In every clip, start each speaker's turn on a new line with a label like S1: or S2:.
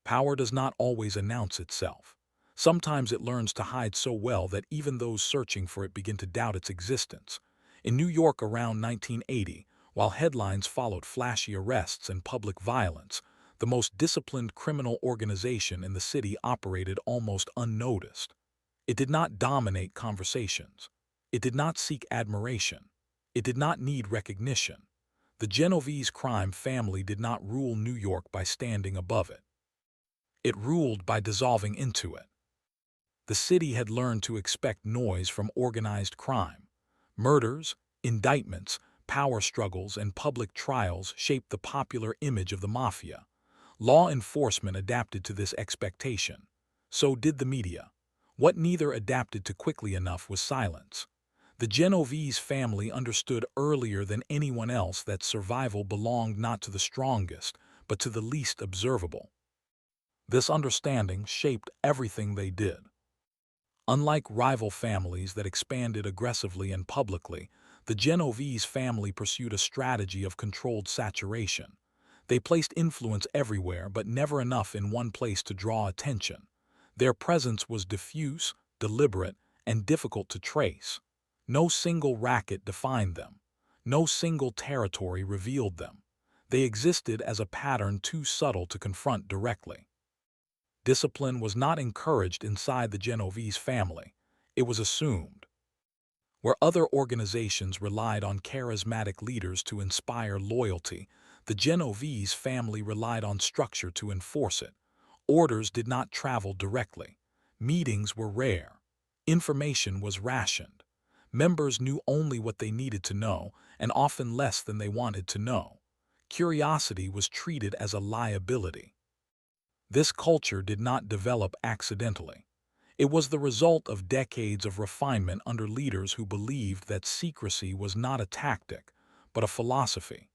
S1: Power does not always announce itself. Sometimes it learns to hide so well that even those searching for it begin to doubt its existence. In New York around 1980, while headlines followed flashy arrests and public violence, the most disciplined criminal organization in the city operated almost unnoticed. It did not dominate conversations. It did not seek admiration. It did not need recognition. The Genovese crime family did not rule New York by standing above it. It ruled by dissolving into it. The city had learned to expect noise from organized crime. Murders, indictments, power struggles, and public trials shaped the popular image of the mafia. Law enforcement adapted to this expectation. So did the media. What neither adapted to quickly enough was silence. The Genovese family understood earlier than anyone else that survival belonged not to the strongest, but to the least observable. This understanding shaped everything they did. Unlike rival families that expanded aggressively and publicly, the Genovese family pursued a strategy of controlled saturation. They placed influence everywhere but never enough in one place to draw attention. Their presence was diffuse, deliberate, and difficult to trace. No single racket defined them. No single territory revealed them. They existed as a pattern too subtle to confront directly. Discipline was not encouraged inside the Genovese family. It was assumed. Where other organizations relied on charismatic leaders to inspire loyalty, the Genovese family relied on structure to enforce it. Orders did not travel directly. Meetings were rare. Information was rationed. Members knew only what they needed to know, and often less than they wanted to know. Curiosity was treated as a liability. This culture did not develop accidentally. It was the result of decades of refinement under leaders who believed that secrecy was not a tactic, but a philosophy.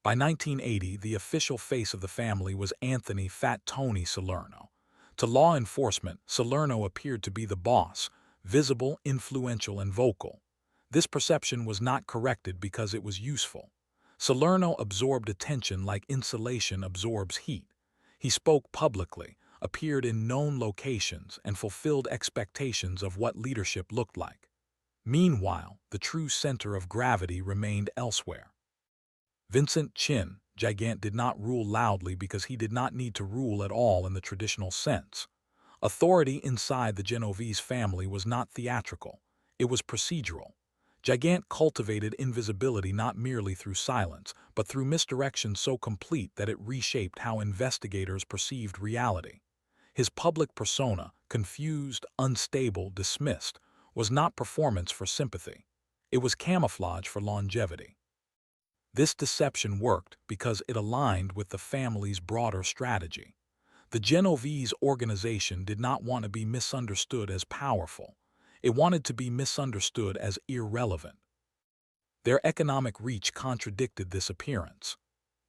S1: By 1980, the official face of the family was Anthony "Fat Tony" Salerno. To law enforcement, Salerno appeared to be the boss, visible, influential, and vocal. This perception was not corrected because it was useful. Salerno absorbed attention like insulation absorbs heat. He spoke publicly, appeared in known locations, and fulfilled expectations of what leadership looked like. Meanwhile, the true center of gravity remained elsewhere. Vincent Chin, Gigant, did not rule loudly because he did not need to rule at all in the traditional sense. Authority inside the Genovese family was not theatrical, it was procedural. Gigant cultivated invisibility not merely through silence, but through misdirection so complete that it reshaped how investigators perceived reality. His public persona, confused, unstable, dismissed, was not performance for sympathy. It was camouflage for longevity. This deception worked because it aligned with the family's broader strategy. The Genovese organization did not want to be misunderstood as powerful. It wanted to be misunderstood as irrelevant. Their economic reach contradicted this appearance.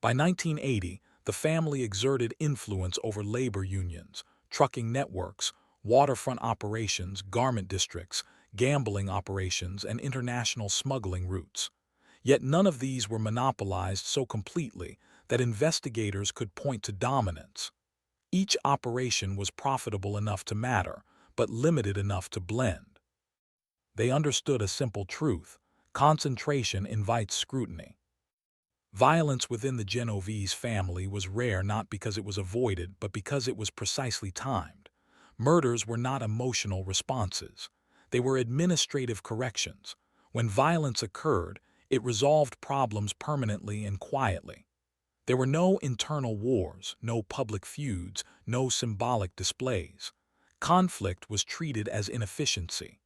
S1: By 1980, the family exerted influence over labor unions, trucking networks, waterfront operations, garment districts, gambling operations, and international smuggling routes. Yet none of these were monopolized so completely that investigators could point to dominance. Each operation was profitable enough to matter, but limited enough to blend. They understood a simple truth: concentration invites scrutiny. Violence within the Genovese family was rare not because it was avoided, but because it was precisely timed. Murders were not emotional responses. They were administrative corrections. When violence occurred, it resolved problems permanently and quietly. There were no internal wars, no public feuds, no symbolic displays. Conflict was treated as inefficiency.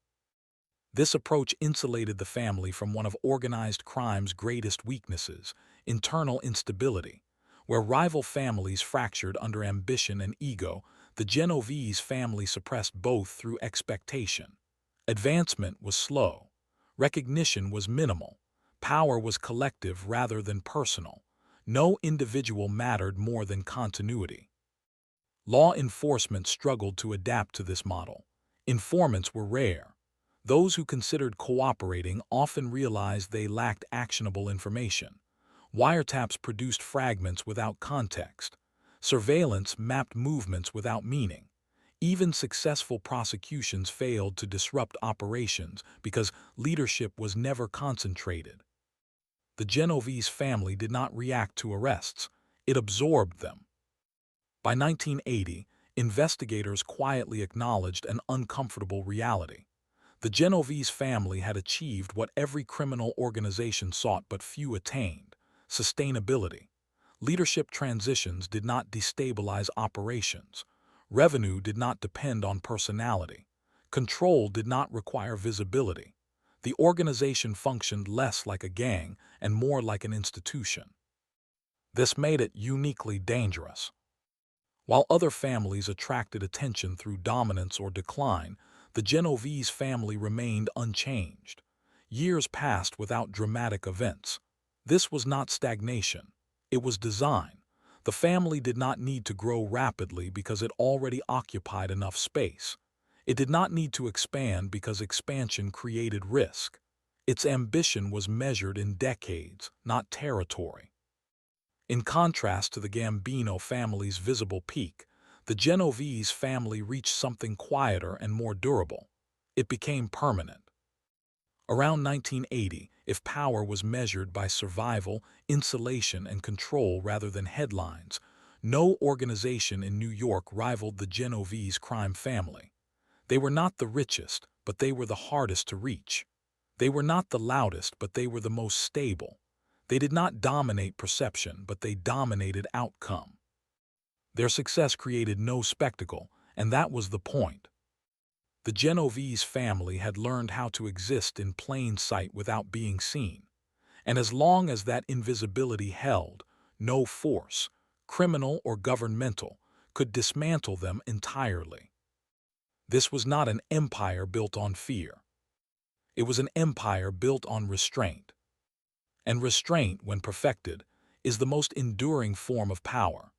S1: This approach insulated the family from one of organized crime's greatest weaknesses: internal instability. Where rival families fractured under ambition and ego, the Genovese family suppressed both through expectation. Advancement was slow. Recognition was minimal. Power was collective rather than personal. No individual mattered more than continuity. Law enforcement struggled to adapt to this model. Informants were rare. Those who considered cooperating often realized they lacked actionable information. Wiretaps produced fragments without context. Surveillance mapped movements without meaning. Even successful prosecutions failed to disrupt operations because leadership was never concentrated. The Genovese family did not react to arrests, it absorbed them. By 1980, investigators quietly acknowledged an uncomfortable reality. The Genovese family had achieved what every criminal organization sought but few attained: sustainability. Leadership transitions did not destabilize operations. Revenue did not depend on personality. Control did not require visibility. The organization functioned less like a gang and more like an institution. This made it uniquely dangerous. While other families attracted attention through dominance or decline, the Genovese family remained unchanged. Years passed without dramatic events. This was not stagnation. It was design. The family did not need to grow rapidly because it already occupied enough space. It did not need to expand because expansion created risk. Its ambition was measured in decades, not territory. In contrast to the Gambino family's visible peak, the Genovese family reached something quieter and more durable. It became permanent. Around 1980, if power was measured by survival, insulation, and control rather than headlines, no organization in New York rivaled the Genovese crime family. They were not the richest, but they were the hardest to reach. They were not the loudest, but they were the most stable. They did not dominate perception, but they dominated outcome. Their success created no spectacle, and that was the point. The Genovese family had learned how to exist in plain sight without being seen. And as long as that invisibility held, no force, criminal or governmental, could dismantle them entirely. This was not an empire built on fear. It was an empire built on restraint. And restraint, when perfected, is the most enduring form of power.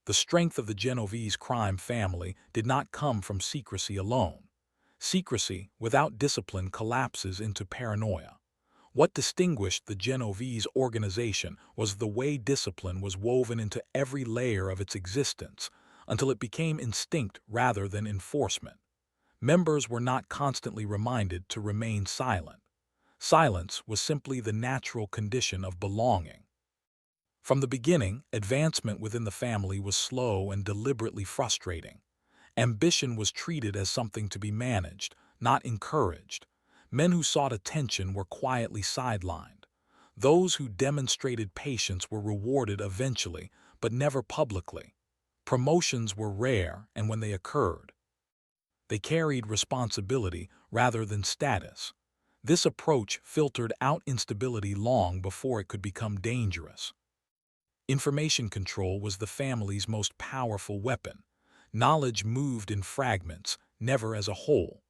S1: The strength of the Genovese crime family did not come from secrecy alone. Secrecy, without discipline, collapses into paranoia. What distinguished the Genovese organization was the way discipline was woven into every layer of its existence, until it became instinct rather than enforcement. Members were not constantly reminded to remain silent. Silence was simply the natural condition of belonging. From the beginning, advancement within the family was slow and deliberately frustrating. Ambition was treated as something to be managed, not encouraged. Men who sought attention were quietly sidelined. Those who demonstrated patience were rewarded eventually, but never publicly. Promotions were rare, and when they occurred, they carried responsibility rather than status. This approach filtered out instability long before it could become dangerous. Information control was the family's most powerful weapon. Knowledge moved in fragments, never as a whole.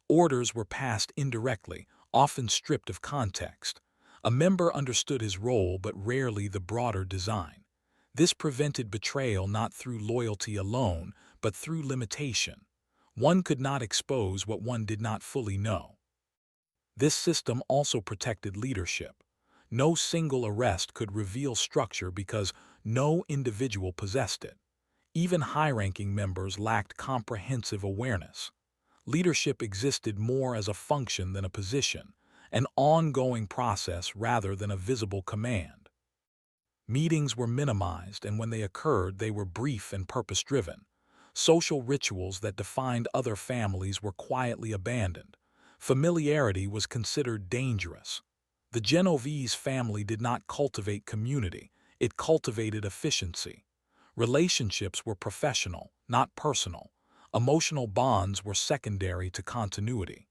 S1: Orders were passed indirectly, often stripped of context. A member understood his role but rarely the broader design. This prevented betrayal not through loyalty alone, but through limitation. One could not expose what one did not fully know. This system also protected leadership. No single arrest could reveal structure because no individual possessed it. Even high-ranking members lacked comprehensive awareness. Leadership existed more as a function than a position, an ongoing process rather than a visible command. Meetings were minimized, and when they occurred, they were brief and purpose-driven. Social rituals that defined other families were quietly abandoned. Familiarity was considered dangerous. The Genovese family did not cultivate community, it cultivated efficiency. Relationships were professional, not personal. Emotional bonds were secondary to continuity.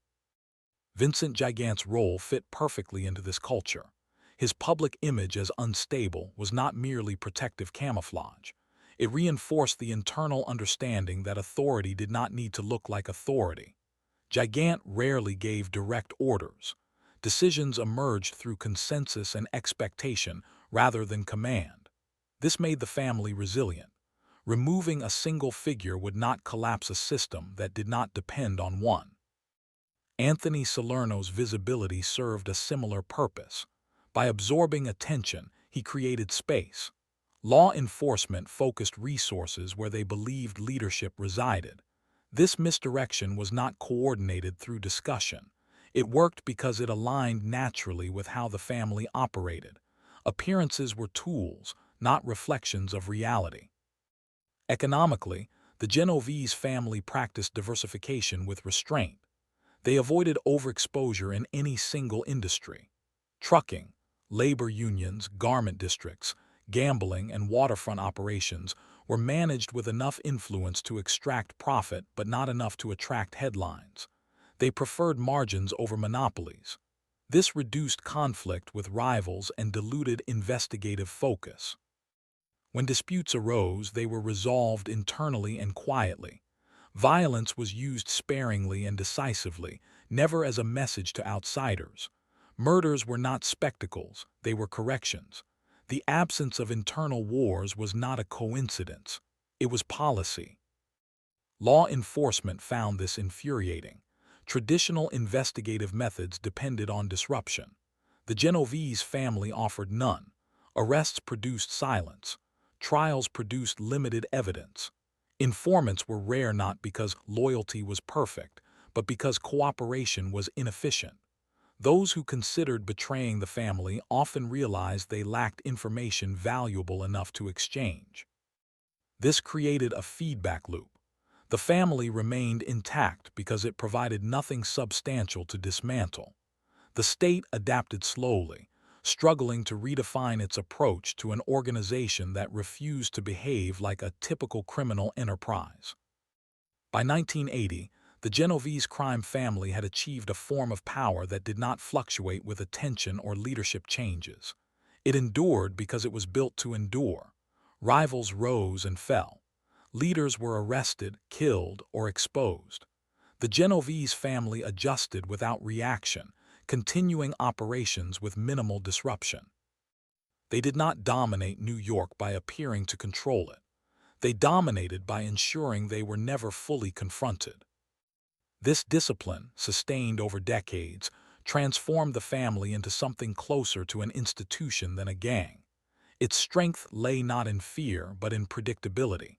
S1: Vincent Gigant's role fit perfectly into this culture. His public image as unstable was not merely protective camouflage. It reinforced the internal understanding that authority did not need to look like authority. Gigant rarely gave direct orders. Decisions emerged through consensus and expectation rather than command. This made the family resilient. Removing a single figure would not collapse a system that did not depend on one. Anthony Salerno's visibility served a similar purpose. By absorbing attention, he created space. Law enforcement focused resources where they believed leadership resided. This misdirection was not coordinated through discussion. It worked because it aligned naturally with how the family operated. Appearances were tools, not reflections of reality. Economically, the Genovese family practiced diversification with restraint. They avoided overexposure in any single industry. Trucking, labor unions, garment districts, gambling, and waterfront operations were managed with enough influence to extract profit but not enough to attract headlines. They preferred margins over monopolies. This reduced conflict with rivals and diluted investigative focus. When disputes arose, they were resolved internally and quietly. Violence was used sparingly and decisively, never as a message to outsiders. Murders were not spectacles, they were corrections. The absence of internal wars was not a coincidence. It was policy. Law enforcement found this infuriating. Traditional investigative methods depended on disruption. The Genovese family offered none. Arrests produced silence. Trials produced limited evidence. Informants were rare not because loyalty was perfect, but because cooperation was inefficient. Those who considered betraying the family often realized they lacked information valuable enough to exchange. This created a feedback loop. The family remained intact because it provided nothing substantial to dismantle. The state adapted slowly, struggling to redefine its approach to an organization that refused to behave like a typical criminal enterprise. By 1980, the Genovese crime family had achieved a form of power that did not fluctuate with attention or leadership changes. It endured because it was built to endure. Rivals rose and fell. Leaders were arrested, killed, or exposed. The Genovese family adjusted without reaction, continuing operations with minimal disruption. They did not dominate New York by appearing to control it. They dominated by ensuring they were never fully confronted. This discipline, sustained over decades, transformed the family into something closer to an institution than a gang. Its strength lay not in fear, but in predictability.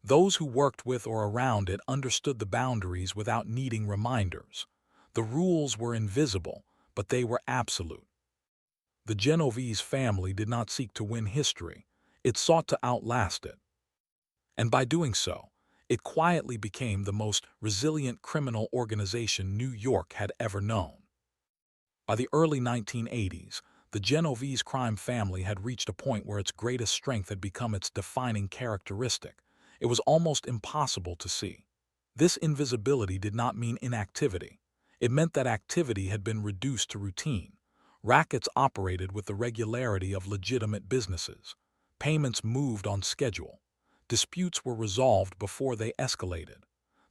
S1: Those who worked with or around it understood the boundaries without needing reminders. The rules were invisible, but they were absolute. The Genovese family did not seek to win history. It sought to outlast it. And by doing so, it quietly became the most resilient criminal organization New York had ever known. By the early 1980s, the Genovese crime family had reached a point where its greatest strength had become its defining characteristic. It was almost impossible to see. This invisibility did not mean inactivity. It meant that activity had been reduced to routine. Rackets operated with the regularity of legitimate businesses. Payments moved on schedule. Disputes were resolved before they escalated.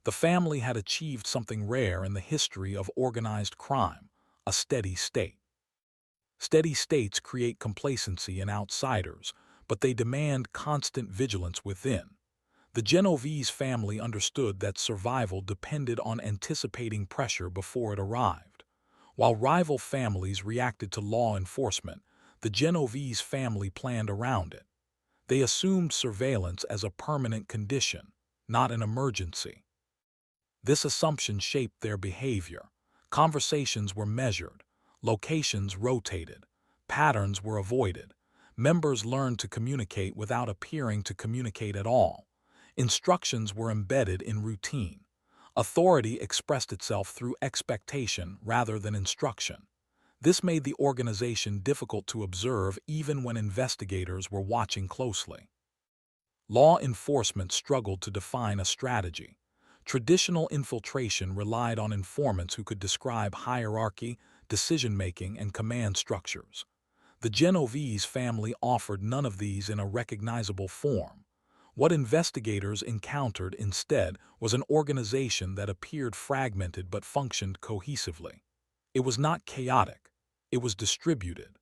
S1: The family had achieved something rare in the history of organized crime, a steady state. Steady states create complacency in outsiders, but they demand constant vigilance within. The Genovese family understood that survival depended on anticipating pressure before it arrived. While rival families reacted to law enforcement, the Genovese family planned around it. They assumed surveillance as a permanent condition, not an emergency. This assumption shaped their behavior. Conversations were measured, locations rotated, patterns were avoided. Members learned to communicate without appearing to communicate at all. Instructions were embedded in routine. Authority expressed itself through expectation rather than instruction. This made the organization difficult to observe even when investigators were watching closely. Law enforcement struggled to define a strategy. Traditional infiltration relied on informants who could describe hierarchy, decision-making, and command structures. The Genovese family offered none of these in a recognizable form. What investigators encountered instead was an organization that appeared fragmented but functioned cohesively. It was not chaotic. It was distributed.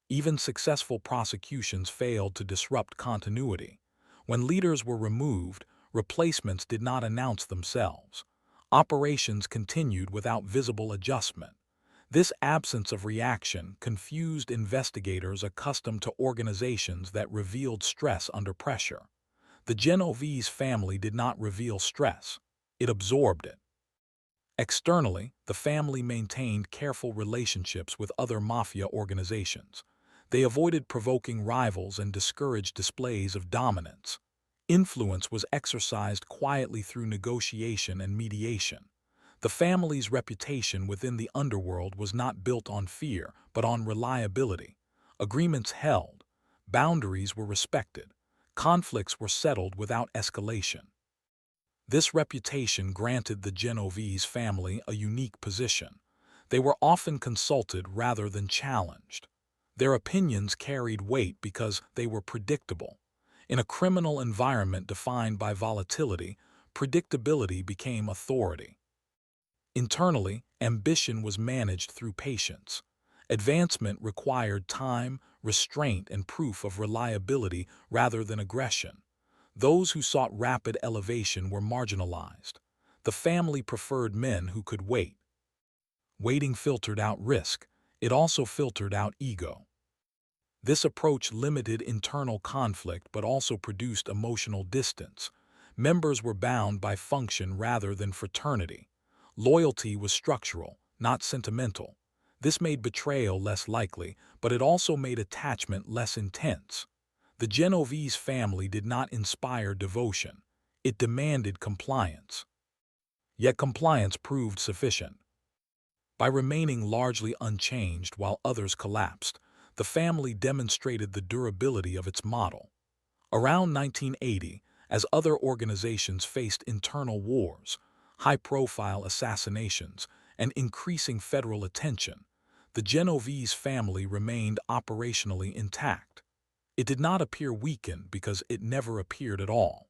S1: Even successful prosecutions failed to disrupt continuity. When leaders were removed, replacements did not announce themselves. Operations continued without visible adjustment. This absence of reaction confused investigators accustomed to organizations that revealed stress under pressure. The Genovese family did not reveal stress. It absorbed it. Externally, the family maintained careful relationships with other mafia organizations. They avoided provoking rivals and discouraged displays of dominance. Influence was exercised quietly through negotiation and mediation. The family's reputation within the underworld was not built on fear, but on reliability. Agreements held, boundaries were respected, conflicts were settled without escalation. This reputation granted the Genovese family a unique position. They were often consulted rather than challenged. Their opinions carried weight because they were predictable. In a criminal environment defined by volatility, predictability became authority. Internally, ambition was managed through patience. Advancement required time, restraint, and proof of reliability rather than aggression. Those who sought rapid elevation were marginalized. The family preferred men who could wait. Waiting filtered out risk. It also filtered out ego. This approach limited internal conflict but also produced emotional distance. Members were bound by function rather than fraternity. Loyalty was structural, not sentimental. This made betrayal less likely, but it also made attachment less intense. The Genovese family did not inspire devotion. It demanded compliance. Yet compliance proved sufficient. By remaining largely unchanged while others collapsed, the family demonstrated the durability of its model. Around 1980, as other organizations faced internal wars, high-profile assassinations, and increasing federal attention, the Genovese family remained operationally intact. It did not appear weakened because it never appeared at all.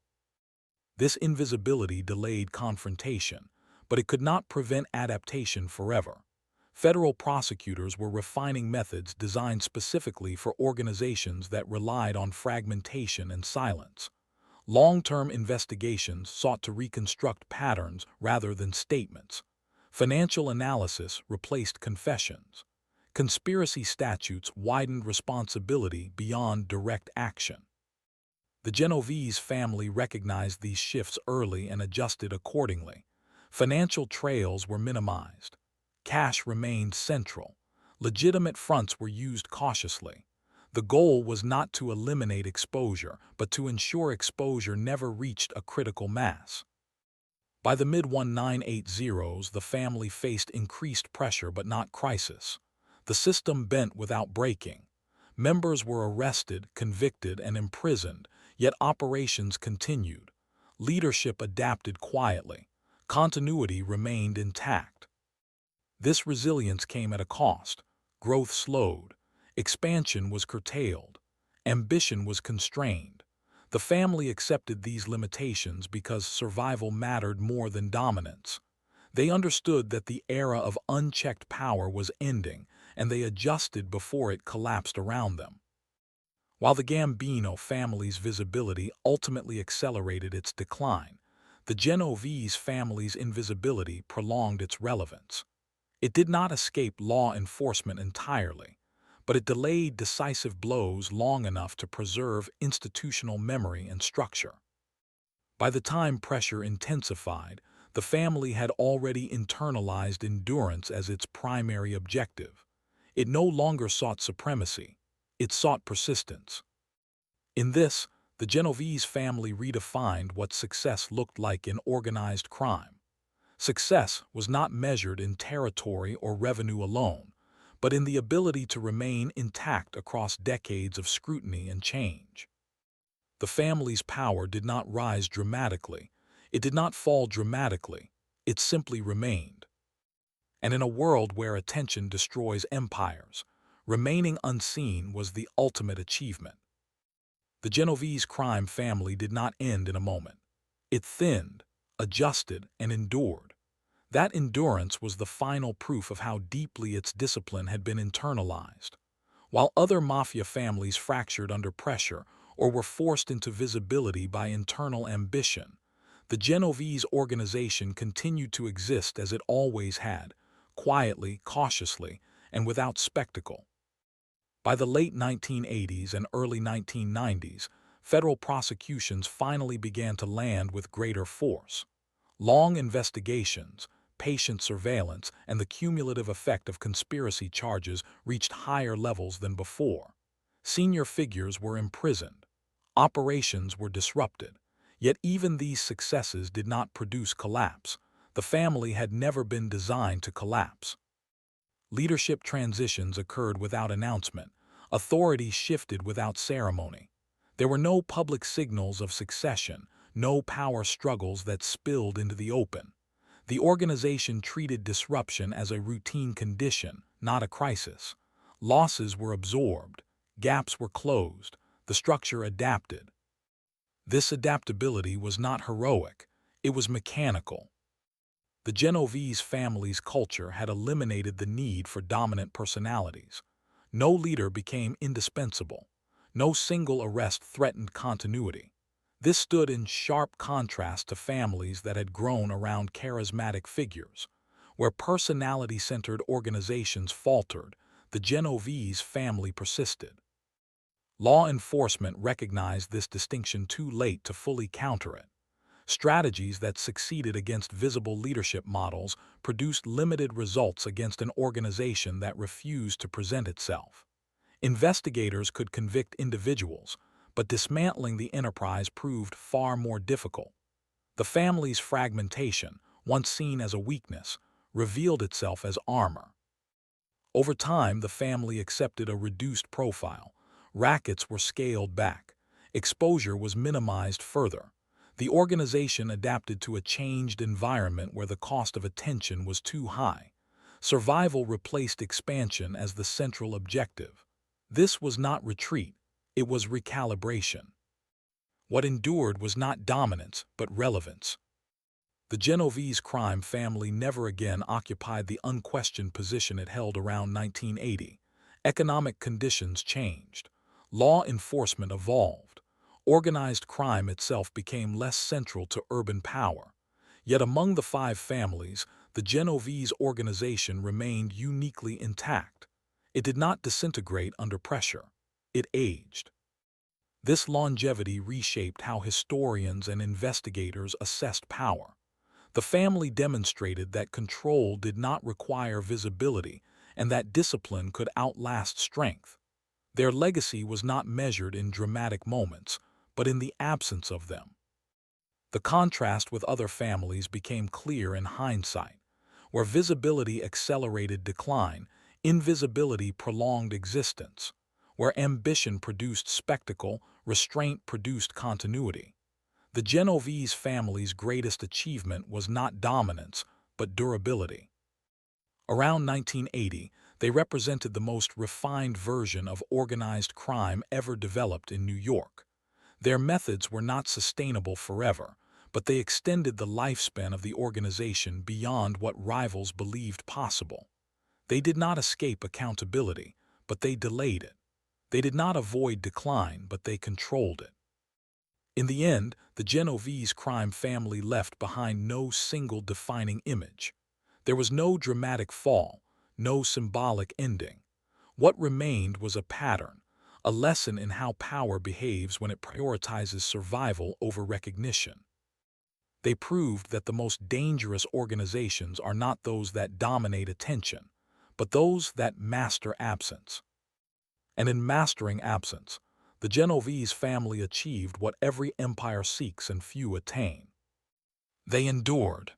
S1: This invisibility delayed confrontation, but it could not prevent adaptation forever. Federal prosecutors were refining methods designed specifically for organizations that relied on fragmentation and silence. Long-term investigations sought to reconstruct patterns rather than statements. Financial analysis replaced confessions. Conspiracy statutes widened responsibility beyond direct action. The Genovese family recognized these shifts early and adjusted accordingly. Financial trails were minimized. Cash remained central. Legitimate fronts were used cautiously. The goal was not to eliminate exposure, but to ensure exposure never reached a critical mass. By the mid-1980s, the family faced increased pressure but not crisis. The system bent without breaking. Members were arrested, convicted, and imprisoned, yet operations continued. Leadership adapted quietly. Continuity remained intact. This resilience came at a cost. Growth slowed. Expansion was curtailed. Ambition was constrained. The family accepted these limitations because survival mattered more than dominance. They understood that the era of unchecked power was ending, and they adjusted before it collapsed around them. While the Gambino family's visibility ultimately accelerated its decline, the Genovese family's invisibility prolonged its relevance. It did not escape law enforcement entirely, but it delayed decisive blows long enough to preserve institutional memory and structure. By the time pressure intensified, the family had already internalized endurance as its primary objective. It no longer sought supremacy, it sought persistence. In this, the Genovese family redefined what success looked like in organized crime. Success was not measured in territory or revenue alone, but in the ability to remain intact across decades of scrutiny and change. The family's power did not rise dramatically. It did not fall dramatically. It simply remained. And in a world where attention destroys empires, remaining unseen was the ultimate achievement. The Genovese crime family did not end in a moment. It thinned, adjusted, and endured. That endurance was the final proof of how deeply its discipline had been internalized. While other mafia families fractured under pressure or were forced into visibility by internal ambition, the Genovese organization continued to exist as it always had, quietly, cautiously, and without spectacle. By the late 1980s and early 1990s, federal prosecutions finally began to land with greater force. Long investigations, patient surveillance, and the cumulative effect of conspiracy charges reached higher levels than before. Senior figures were imprisoned. Operations were disrupted. Yet even these successes did not produce collapse. The family had never been designed to collapse. Leadership transitions occurred without announcement. Authority shifted without ceremony. There were no public signals of succession, no power struggles that spilled into the open. The organization treated disruption as a routine condition, not a crisis. Losses were absorbed. Gaps were closed. The structure adapted. This adaptability was not heroic. It was mechanical. The Genovese family's culture had eliminated the need for dominant personalities. No leader became indispensable. No single arrest threatened continuity. This stood in sharp contrast to families that had grown around charismatic figures. Where personality-centered organizations faltered, the Genovese family persisted. Law enforcement recognized this distinction too late to fully counter it. Strategies that succeeded against visible leadership models produced limited results against an organization that refused to present itself. Investigators could convict individuals, but dismantling the enterprise proved far more difficult. The family's fragmentation, once seen as a weakness, revealed itself as armor. Over time, the family accepted a reduced profile. Rackets were scaled back. Exposure was minimized further. The organization adapted to a changed environment where the cost of attention was too high. Survival replaced expansion as the central objective. This was not retreat, it was recalibration. What endured was not dominance, but relevance. The Genovese crime family never again occupied the unquestioned position it held around 1980. Economic conditions changed. Law enforcement evolved. Organized crime itself became less central to urban power. Yet among the five families, the Genovese organization remained uniquely intact. It did not disintegrate under pressure. It aged. This longevity reshaped how historians and investigators assessed power. The family demonstrated that control did not require visibility and that discipline could outlast strength. Their legacy was not measured in dramatic moments, but in the absence of them. The contrast with other families became clear in hindsight. Where visibility accelerated decline, invisibility prolonged existence. Where ambition produced spectacle, restraint produced continuity. The Genovese family's greatest achievement was not dominance, but durability. Around 1980, they represented the most refined version of organized crime ever developed in New York. Their methods were not sustainable forever, but they extended the lifespan of the organization beyond what rivals believed possible. They did not escape accountability, but they delayed it. They did not avoid decline, but they controlled it. In the end, the Genovese crime family left behind no single defining image. There was no dramatic fall, no symbolic ending. What remained was a pattern, a lesson in how power behaves when it prioritizes survival over recognition. They proved that the most dangerous organizations are not those that dominate attention, but those that master absence. And in mastering absence, the Genovese family achieved what every empire seeks and few attain. They endured.